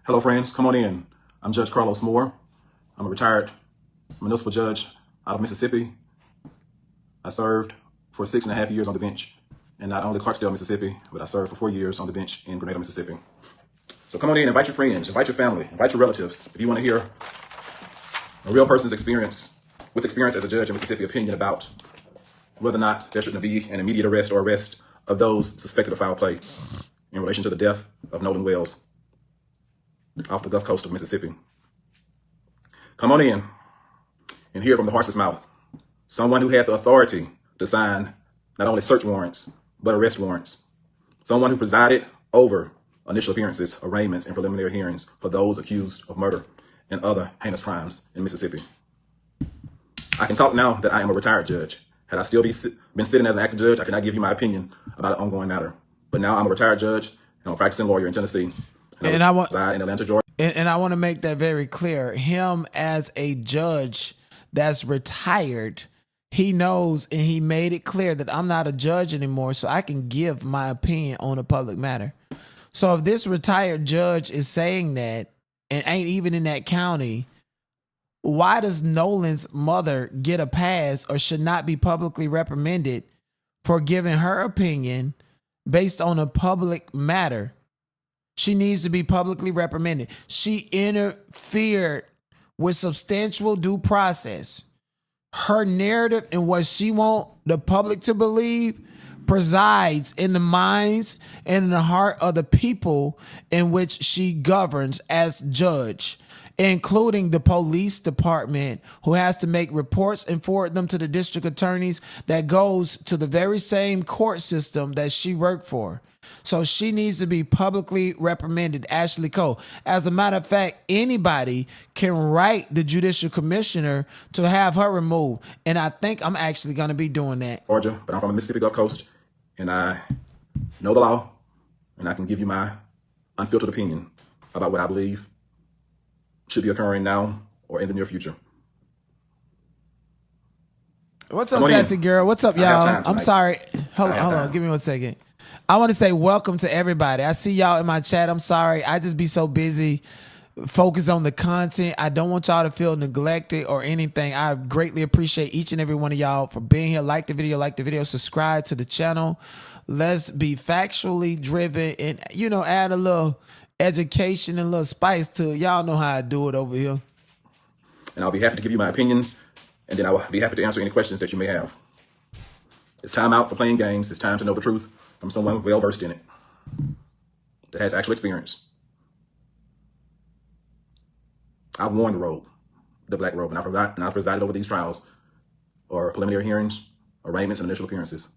Hello, friends. Come on in. I'm Judge Carlos Moore. I'm a retired municipal judge out of Mississippi. I served for 6.5 years on the bench in not only Clarksdale, Mississippi, but I served for 4 years on the bench in Grenada, Mississippi. So come on in, invite your friends, invite your family, invite your relatives. If you want to hear a real person's experience as a judge in Mississippi opinion about whether or not there shouldn't be an immediate arrest or arrest of those suspected of foul play in relation to the death of Nolan Wells off the Gulf Coast of Mississippi. Come on in and hear from the horse's mouth. Someone who had the authority to sign not only search warrants, but arrest warrants. Someone who presided over initial appearances, arraignments, and preliminary hearings for those accused of murder and other heinous crimes in Mississippi. I can talk now that I am a retired judge. Had I still been sitting as an active judge, I cannot give you my opinion about an ongoing matter. But now I'm a retired judge, and I'm a practicing lawyer in Tennessee. And I reside in Atlanta, Georgia. And I want to make that very clear. Him as a judge that's retired, he knows and he made it clear that I'm not a judge anymore, so I can give my opinion on a public matter. So if this retired judge is saying that and ain't even in that county, why does Nolan's mother get a pass or should not be publicly reprimanded for giving her opinion based on a public matter? She needs to be publicly reprimanded. She interfered with substantial due process. Her narrative and what she want the public to believe presides in the minds and in the heart of the people in which she governs as judge, including the police department, who has to make reports and forward them to the district attorneys that goes to the very same court system that she worked for. So she needs to be publicly reprimanded, Ashlee Cole. As a matter of fact, anybody can write the judicial commissioner to have her removed. And I think I'm actually going to be doing that. Georgia, but I'm from the Mississippi Gulf Coast, and I know the law, and I can give you my unfiltered opinion about what I believe should be occurring now or in the near future. What's Come up, on in. Sassy Girl? What's up, I have y'all? time I'm tonight. sorry. Hold I have on. time. Give me 1 second. I want to say welcome to everybody. I see y'all in my chat. I'm sorry. I just be so busy. Focus on the content. I don't want y'all to feel neglected or anything. I greatly appreciate each and every one of y'all for being here. Like the video, subscribe to the channel. Let's be factually driven and, add a little education and a little spice to it. Y'all know how I do it over here. And I'll be happy to give you my opinions, and then I will be happy to answer any questions that you may have. It's time out for playing games. It's time to know the truth from someone well-versed in it that has actual experience. I've worn the robe, the black robe, and I've presided over these trials or preliminary hearings, arraignments, and initial appearances.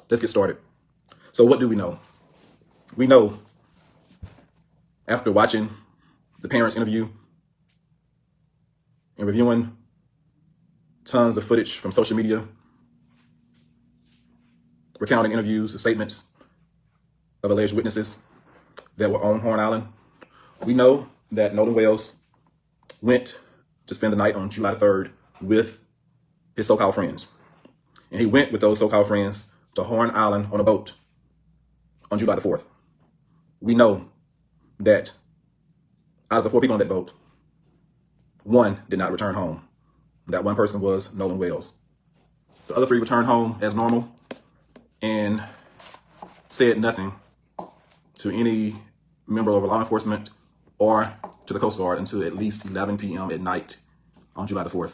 Let's get started. So what do we know? We know, after watching the parents' interview and reviewing tons of footage from social media, recounting interviews and statements of alleged witnesses that were on Horn Island, we know that Nolan Wells went to spend the night on July 3rd with his so-called friends. And he went with those so-called friends to Horn Island on a boat on July the 4th. We know that out of the 4 people on that boat, 1 did not return home. That 1 person was Nolan Wells. The other 3 returned home as normal and said nothing to any member of law enforcement or to the Coast Guard until at least 11 p.m. at night on July the 4th.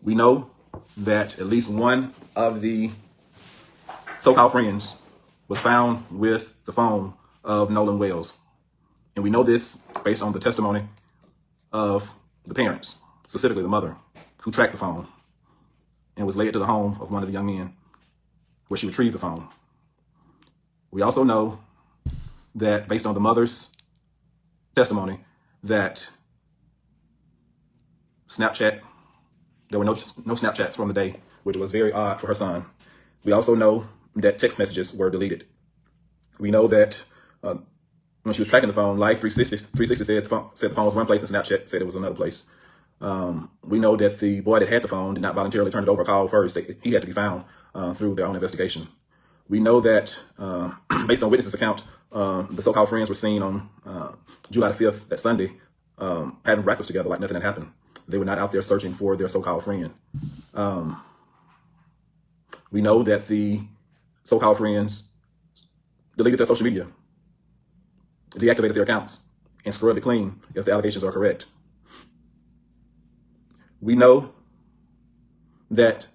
We know that at least 1 of the so-called friends was found with the phone of Nolan Wells. And we know this based on the testimony of the parents, specifically the mother, who tracked the phone and was led to the home of one of the young men where she retrieved the phone. We also know that based on the mother's testimony that Snapchat, there were no Snapchats from the day, which was very odd for her son. We also know that text messages were deleted. We know that when she was tracking the phone, Live 360 said the phone was one place and Snapchat said it was another place. We know that the boy that had the phone did not voluntarily turn it over, call first. He had to be found through their own investigation. We know that based on witnesses' account, the so-called friends were seen on July the 5th, that Sunday, having breakfast together like nothing had happened. They were not out there searching for their so-called friend. We know that the so-called friends deleted their social media, deactivated their accounts, and scrubbed it clean if the allegations are correct. We know that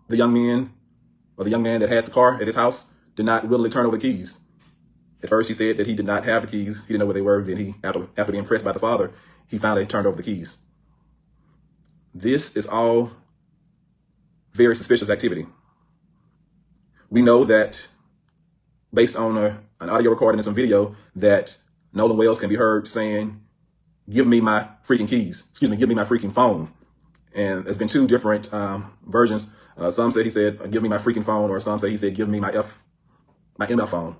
the young man that had the car at his house did not willingly turn over the keys. At first, he said that he did not have the keys. He didn't know where they were. Then after being pressed by the father, he finally turned over the keys. This is all very suspicious activity. We know that based on an audio recording and some video that Nolan Wells can be heard saying, "Give me my freaking keys." Excuse me, "Give me my freaking phone." And there's been 2 different versions. Some say he said, "Give me my freaking phone," or some say he said, "Give me my MF phone."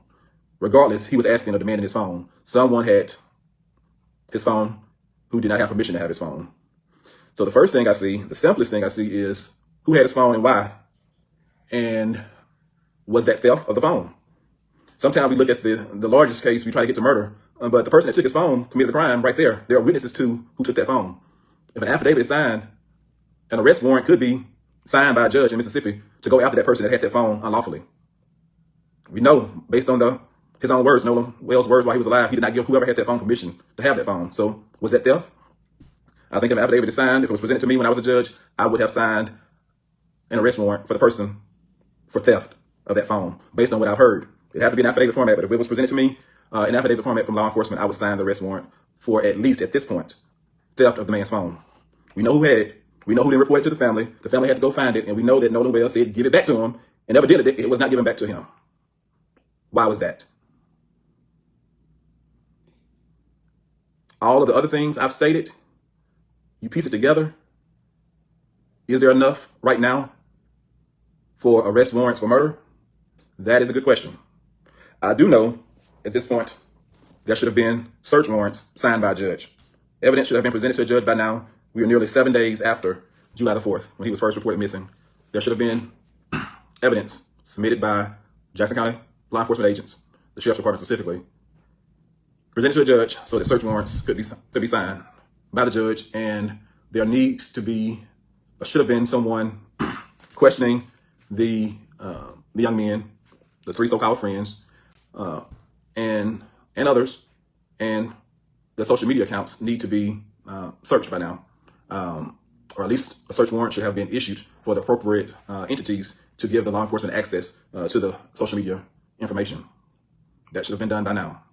Regardless, he was asking or demanding his phone. Someone had his phone who did not have permission to have his phone. So the first thing I see, the simplest thing I see, is who had his phone and why? And was that theft of the phone? Sometimes we look at the largest case, we try to get to murder, but the person that took his phone committed the crime right there. There are witnesses to who took that phone. If an affidavit is signed, an arrest warrant could be signed by a judge in Mississippi to go after that person that had that phone unlawfully. We know, based on his own words, Nolan Wells' words while he was alive, he did not give whoever had that phone permission to have that phone. So was that theft? I think if an affidavit is signed, if it was presented to me when I was a judge, I would have signed an arrest warrant for the person for theft of that phone, based on what I've heard. It had to be an affidavit format, but if it was presented to me, an affidavit format from law enforcement, I would sign the arrest warrant for, at least at this point, theft of the man's phone. We know who had it. We know who didn't report it to the family. The family had to go find it, and we know that Nolan Wells said, "Give it back to him," and never did it. It was not given back to him. Why was that? All of the other things I've stated, you piece it together. Is there enough right now for arrest warrants for murder? That is a good question. I do know at this point there should have been search warrants signed by a judge. Evidence should have been presented to a judge by now. We are nearly 7 days after July the 4th, when he was first reported missing. There should have been evidence submitted by Jackson County law enforcement agents, the Sheriff's Department specifically, presented to a judge so that search warrants could be signed by the judge. And there needs to be, or should have been, someone questioning the young men, the three so-called friends, and others, and the social media accounts need to be searched by now, or at least a search warrant should have been issued for the appropriate entities to give the law enforcement access to the social media information. That should have been done by now.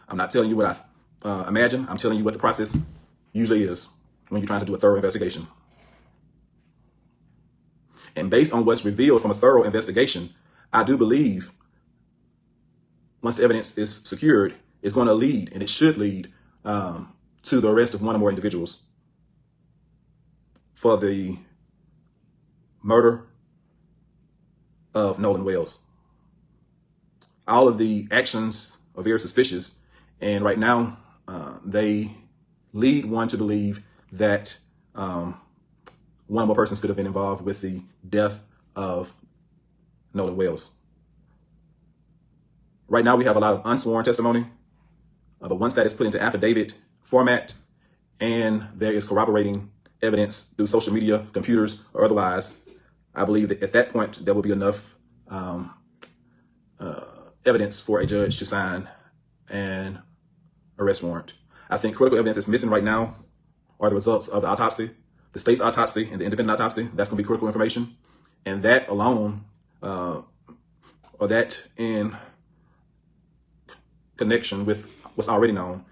I'm not telling you what I imagine. I'm telling you what the process usually is when you're trying to do a thorough investigation. And based on what's revealed from a thorough investigation, I do believe once the evidence is secured, it's going to lead, and it should lead, to the arrest of one or more individuals for the murder of Nolan Wells. All of the actions are very suspicious, and right now they lead one to believe that one or more persons could have been involved with the death of Nolan Wells. Right now we have a lot of unsworn testimony, but once that is put into affidavit format and there is corroborating evidence through social media, computers, or otherwise, I believe that at that point there will be enough evidence for a judge to sign an arrest warrant. I think critical evidence that's missing right now are the results of the autopsy, the state's autopsy and the independent autopsy. That's going to be critical information. And that alone, or that in connection with what's already known,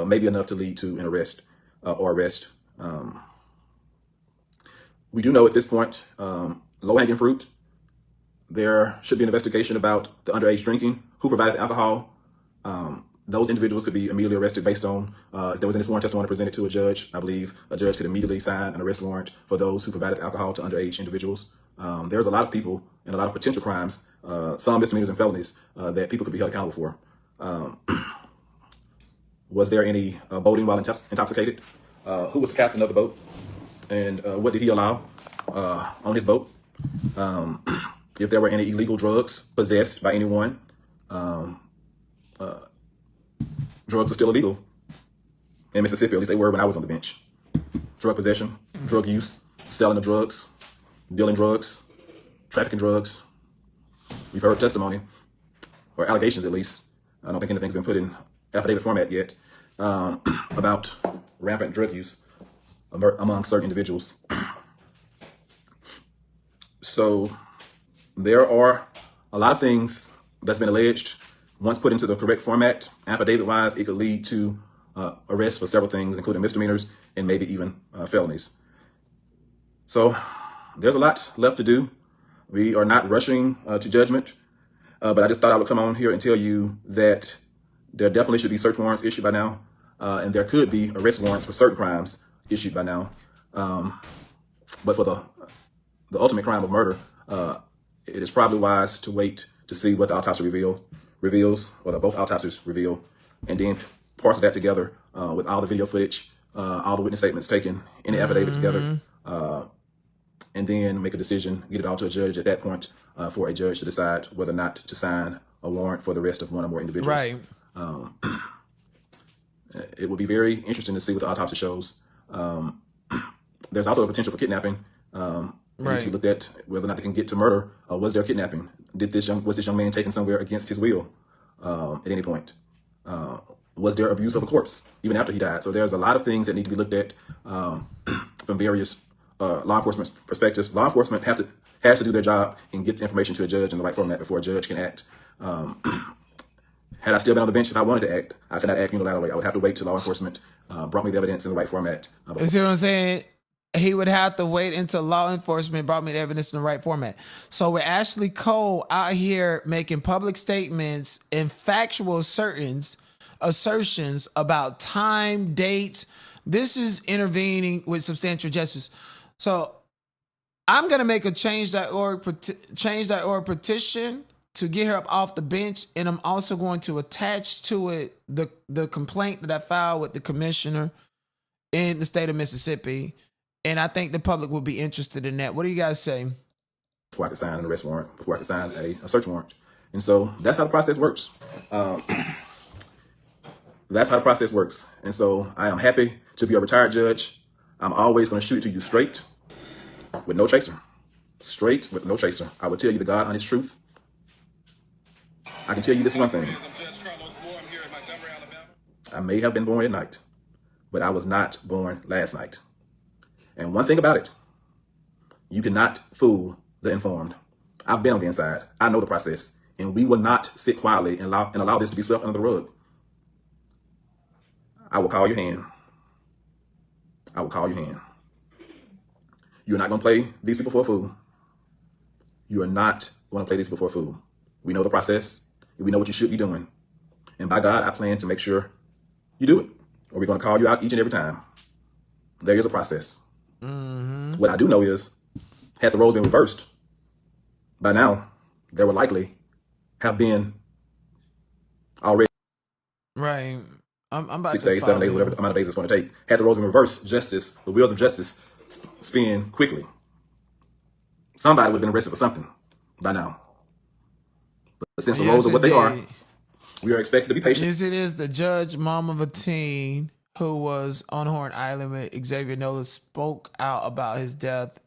may be enough to lead to an arrest or arrest. We do know at this point, low-hanging fruit. There should be an investigation about the underage drinking, who provided the alcohol. Those individuals could be immediately arrested based on, if there was any sworn testimony presented to a judge, I believe a judge could immediately sign an arrest warrant for those who provided alcohol to underage individuals. There's a lot of people and a lot of potential crimes, some misdemeanors and felonies, that people could be held accountable for. Was there any boating while intoxicated? Who was the captain of the boat? And what did he allow on his boat? If there were any illegal drugs possessed by anyone, drugs are still illegal in Mississippi, at least they were when I was on the bench. Drug possession, drug use, selling of drugs, dealing drugs, trafficking drugs. We've heard testimony, or allegations at least. I don't think anything's been put in affidavit format yet, about rampant drug use among certain individuals. So there are a lot of things that's been alleged. Once put into the correct format, affidavit-wise, it could lead to arrests for several things, including misdemeanors and maybe even felonies. So there's a lot left to do. We are not rushing to judgment, but I just thought I would come on here and tell you that there definitely should be search warrants issued by now, and there could be arrest warrants for certain crimes issued by now. But for the ultimate crime of murder, it is probably wise to wait to see what the autopsy reveals, or that both autopsies reveal, and then parse that together with all the video footage, all the witness statements taken, any affidavits together, and then make a decision, get it all to a judge at that point, for a judge to decide whether or not to sign a warrant for the arrest of one or more individuals. Right. It will be very interesting to see what the autopsy shows. There's also a potential for kidnapping. It needs to be looked at whether or not they can get to murder. Was there kidnapping? Was this young man taken somewhere against his will at any point? Was there abuse of a corpse even after he died? So there's a lot of things that need to be looked at from various law enforcement perspectives. Law enforcement has to do their job and get the information to a judge in the right format before a judge can act. Had I still been on the bench, if I wanted to act, I could not act unilaterally. I would have to wait till law enforcement brought me the evidence in the right format. You see what I'm saying? He would have to wait until law enforcement brought me the evidence in the right format. So with Ashlee Cole out here making public statements and factual assertions about time, dates, this is intervening with substantial justice. So I'm going to make a change.org petition to get her up off the bench, and I'm also going to attach to it the complaint that I filed with the commissioner in the state of Mississippi. And I think the public will be interested in that. What do you guys say? Before I could sign an arrest warrant, before I could sign a search warrant. And so that's how the process works. That's how the process works. And so I am happy to be a retired judge. I'm always going to shoot it to you straight with no chaser. Straight with no chaser. I will tell you the God honest truth. I can tell you this one thing. I may have been born at night, but I was not born last night. And one thing about it, you cannot fool the informed. I've been on the inside. I know the process. And we will not sit quietly and allow this to be swept under the rug. I will call your hand. I will call your hand. You're not going to play these people for a fool. You are not going to play these people for a fool. We know the process. We know what you should be doing. And by God, I plan to make sure you do it. Or we're going to call you out each and every time. There is a process. Mm-hmm. What I do know is, had the roles been reversed, by now, there would likely have been already. Right. I'm about 6 to days, 7 days, whatever amount of days it's going to take. Had the roles been reversed, justice, the wheels of justice spin quickly. Somebody would have been arrested for something by now. But since the roles are what they are, we are expected to be patient. Yes, it is. The judge, mom of a teen who was on Horn Island with Xavier Nolan, spoke out about his death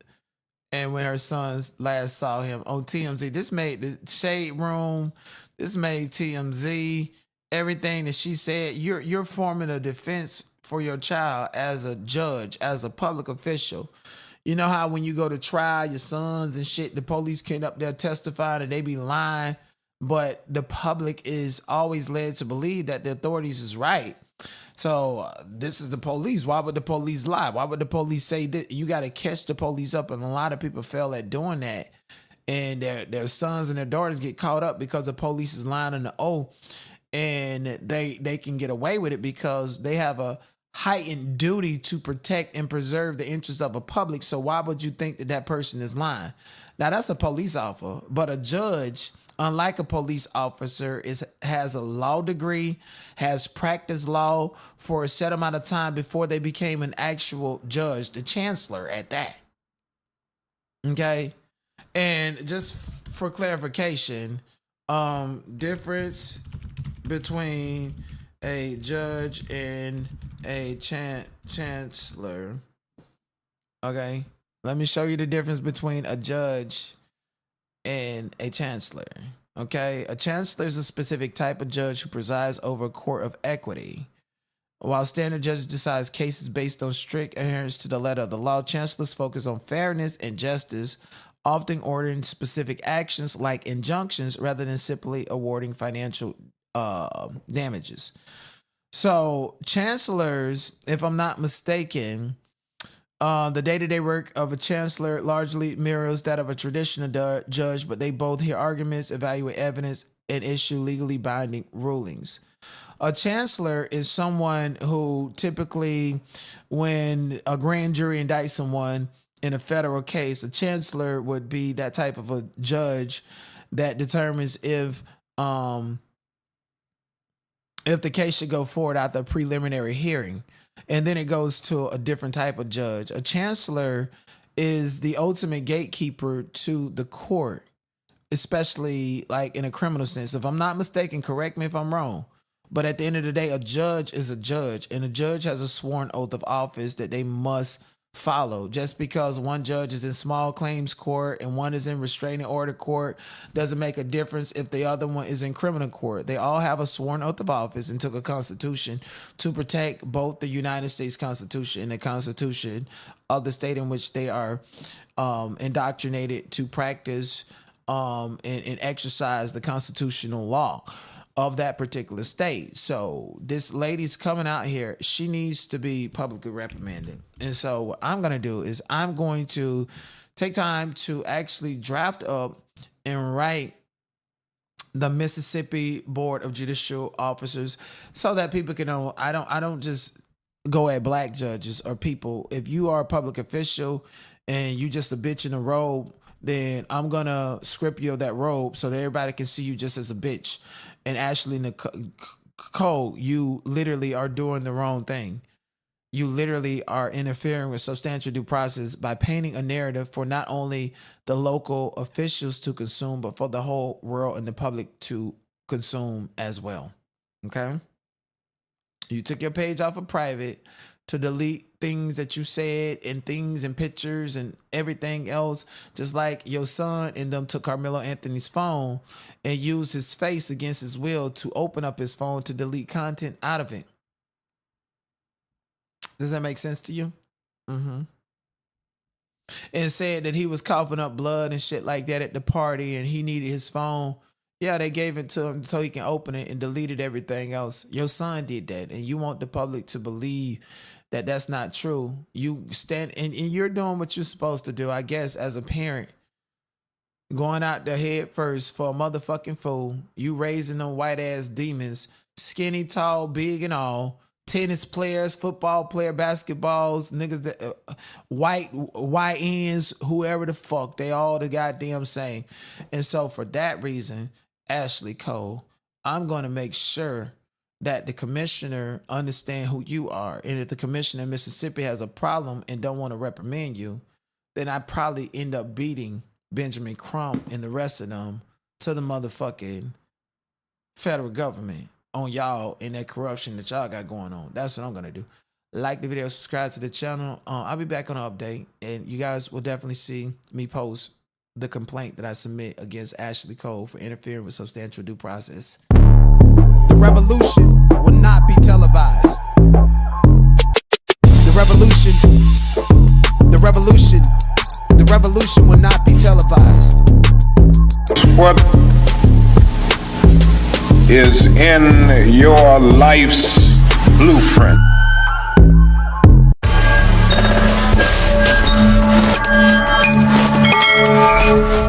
and when her sons last saw him on TMZ. This made the Shade Room. This made TMZ. Everything that she said, you're forming a defense for your child as a judge, as a public official. You know how when you go to trial, your sons and shit, the police came up there testifying and they be lying, but the public is always led to believe that the authorities is right. So this is the police. Why would the police lie? Why would the police say that? You got to catch the police up, and a lot of people fail at doing that. And their sons and their daughters get caught up because the police is lying on the oath. And they can get away with it because they have a heightened duty to protect and preserve the interests of a public. So why would you think that person is lying? Now that's a police officer, but a judge, unlike a police officer, has a law degree, has practiced law for a set amount of time before they became an actual judge, the chancellor at that. Okay, and just for clarification, difference between a judge and a chancellor. Okay, let me show you the difference between a judge and a chancellor. Okay, a chancellor is a specific type of judge who presides over a court of equity. While standard judges decide cases based on strict adherence to the letter of the law, chancellors focus on fairness and justice, often ordering specific actions like injunctions rather than simply awarding financial damages. So chancellors, if I'm not mistaken, the day-to-day work of a chancellor largely mirrors that of a traditional judge, but they both hear arguments, evaluate evidence, and issue legally binding rulings. A chancellor is someone who typically, when a grand jury indicts someone in a federal case, a chancellor would be that type of a judge that determines if the case should go forward after a preliminary hearing. And then it goes to a different type of judge. A chancellor is the ultimate gatekeeper to the court, especially like in a criminal sense. If I'm not mistaken, correct me if I'm wrong. But at the end of the day, a judge is a judge, and a judge has a sworn oath of office that they must follow. Just because one judge is in small claims court and one is in restraining order court doesn't make a difference if the other one is in criminal court. They all have a sworn oath of office and took a constitution to protect both the United States Constitution and the Constitution of the state in which they are indoctrinated to practice and exercise the constitutional law of that particular state. So this lady's coming out here. She needs to be publicly reprimanded. And so what I'm going to do is I'm going to take time to actually draft up and write the Mississippi Board of Judicial Officers so that people can know I don't just go at black judges or people. If you are a public official and you just a bitch in a robe, then I'm going to script you of that robe so that everybody can see you just as a bitch. And Ashlee Nicole, you literally are doing the wrong thing. You literally are interfering with substantial due process by painting a narrative for not only the local officials to consume, but for the whole world and the public to consume as well. Okay? You took your page off of private to delete things that you said and things and pictures and everything else, just like your son and them took Carmelo Anthony's phone and used his face against his will to open up his phone to delete content out of it. Does that make sense to you? Mm-hmm. And said that he was coughing up blood and shit like that at the party and he needed his phone. Yeah, they gave it to him so he can open it and deleted everything else. Your son did that, and you want the public to believe that that's not true. You stand and you're doing what you're supposed to do, I guess, as a parent. Going out there head first for a motherfucking fool. You raising them white ass demons, skinny, tall, big, and all. Tennis players, football player, basketballs, niggas that white YNs, whoever the fuck, they all the goddamn same. And so for that reason, Ashlee Cole, I'm going to make sure that the commissioner understand who you are. And if the commissioner in Mississippi has a problem and don't want to reprimand you, then I probably end up beating Benjamin Crump and the rest of them to the motherfucking federal government on y'all and that corruption that y'all got going on. That's what I'm going to do. Like the video, subscribe to the channel. I'll be back on an update, and you guys will definitely see me post the complaint that I submit against Ashlee Cole for interfering with substantial due process. The revolution will not be televised. The revolution will not be televised. What is in your life's blueprint?